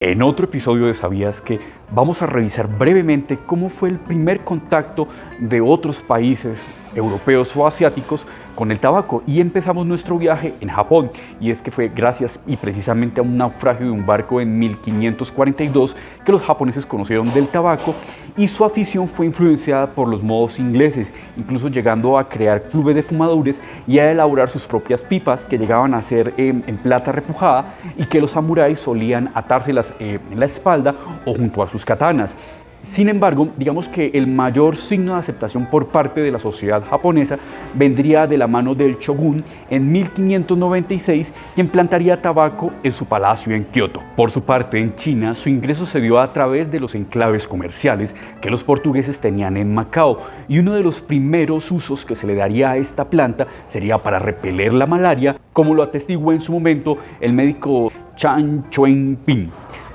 En otro episodio de ¿Sabías qué? Vamos a revisar brevemente cómo fue el primer contacto de otros países europeos o asiáticos con el tabaco, y empezamos nuestro viaje en Japón, y es que fue gracias y precisamente a un naufragio de un barco en 1542 que los japoneses conocieron del tabaco, y su afición fue influenciada por los modos ingleses, incluso llegando a crear clubes de fumadores y a elaborar sus propias pipas que llegaban a ser en plata repujada, y que los samuráis solían atárselas en la espalda o junto a sus katanas. Sin embargo, digamos que el mayor signo de aceptación por parte de la sociedad japonesa vendría de la mano del shogun en 1596, quien plantaría tabaco en su palacio en Kioto. Por su parte, en China, su ingreso se dio a través de los enclaves comerciales que los portugueses tenían en Macao, y uno de los primeros usos que se le daría a esta planta sería para repeler la malaria, como lo atestiguó en su momento el médico Chan Chuen Ping.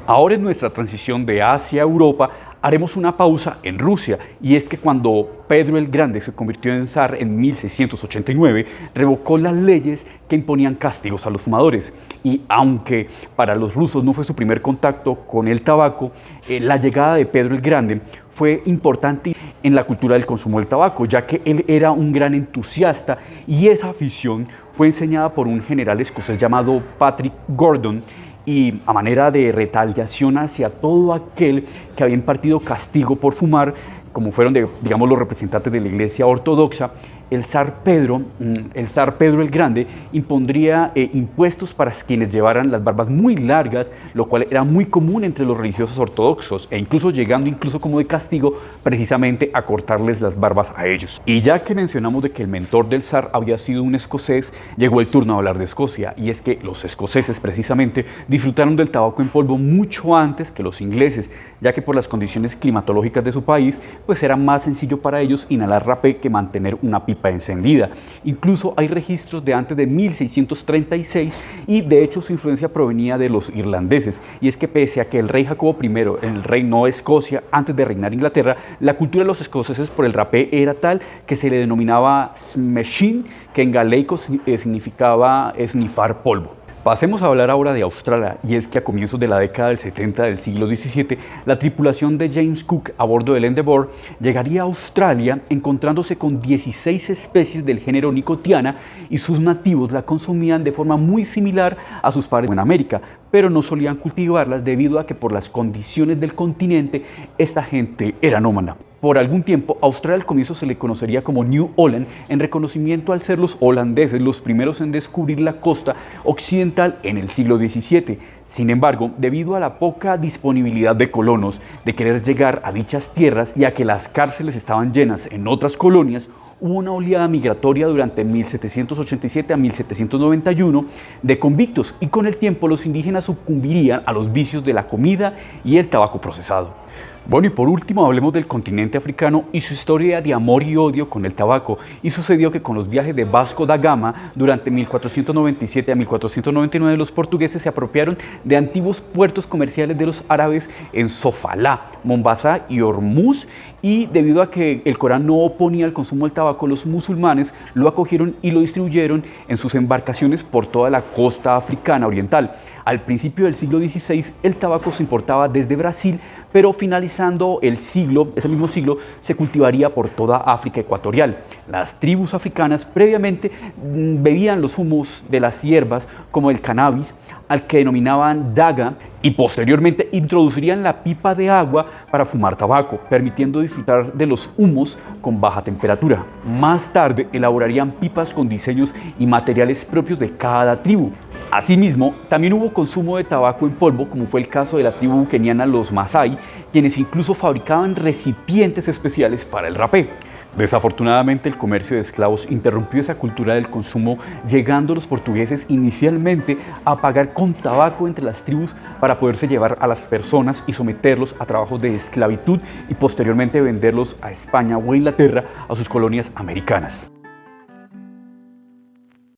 Ahora, en nuestra transición de Asia a Europa, haremos una pausa en Rusia, y es que cuando Pedro el Grande se convirtió en zar en 1689, revocó las leyes que imponían castigos a los fumadores. Y aunque para los rusos no fue su primer contacto con el tabaco, la llegada de Pedro el Grande fue importante en la cultura del consumo del tabaco, ya que él era un gran entusiasta, y esa afición fue enseñada por un general escocés llamado Patrick Gordon, y a manera de retaliación hacia todo aquel que había impartido castigo por fumar, como fueron digamos, los representantes de la Iglesia Ortodoxa, el zar Pedro el Grande impondría impuestos para quienes llevaran las barbas muy largas, lo cual era muy común entre los religiosos ortodoxos, e incluso llegando como de castigo precisamente a cortarles las barbas a ellos. Y ya que mencionamos de que el mentor del zar había sido un escocés, llegó el turno a hablar de Escocia, y es que los escoceses precisamente disfrutaron del tabaco en polvo mucho antes que los ingleses, ya que por las condiciones climatológicas de su país, pues era más sencillo para ellos inhalar rapé que mantener una pipa encendida. Incluso hay registros de antes de 1636, y de hecho su influencia provenía de los irlandeses, y es que pese a que el rey Jacobo I el reinó de Escocia antes de reinar Inglaterra, la cultura de los escoceses por el rapé era tal que se le denominaba smashing, que en galeico significaba esnifar polvo. Pasemos a hablar ahora de Australia, y es que a comienzos de la década del 70 del siglo XVII, la tripulación de James Cook a bordo del Endeavour llegaría a Australia encontrándose con 16 especies del género Nicotiana, y sus nativos la consumían de forma muy similar a sus pares en América, pero no solían cultivarlas debido a que por las condiciones del continente esta gente era nómada. Por algún tiempo, a Australia al comienzo se le conocería como New Holland, en reconocimiento al ser los holandeses los primeros en descubrir la costa occidental en el siglo XVII. Sin embargo, debido a la poca disponibilidad de colonos de querer llegar a dichas tierras, y a que las cárceles estaban llenas en otras colonias, hubo una oleada migratoria durante 1787 a 1791 de convictos, y con el tiempo los indígenas sucumbirían a los vicios de la comida y el tabaco procesado. Bueno, y por último hablemos del continente africano y su historia de amor y odio con el tabaco. Y sucedió que con los viajes de Vasco da Gama durante 1497 a 1499, los portugueses se apropiaron de antiguos puertos comerciales de los árabes en Sofala, Mombasa y Hormuz, y debido a que el Corán no oponía el consumo del tabaco, los musulmanes lo acogieron y lo distribuyeron en sus embarcaciones por toda la costa africana oriental. Al principio del siglo XVI, el tabaco se importaba desde Brasil, pero finalizando ese mismo siglo, se cultivaría por toda África ecuatorial. Las tribus africanas previamente bebían los humos de las hierbas, como el cannabis, al que denominaban daga, y posteriormente introducirían la pipa de agua para fumar tabaco, permitiendo disfrutar de los humos con baja temperatura. Más tarde elaborarían pipas con diseños y materiales propios de cada tribu. Asimismo, también hubo consumo de tabaco en polvo, como fue el caso de la tribu keniana los Masái, quienes incluso fabricaban recipientes especiales para el rapé. Desafortunadamente, el comercio de esclavos interrumpió esa cultura del consumo, llegando los portugueses inicialmente a pagar con tabaco entre las tribus para poderse llevar a las personas y someterlos a trabajos de esclavitud, y posteriormente venderlos a España o a Inglaterra, a sus colonias americanas.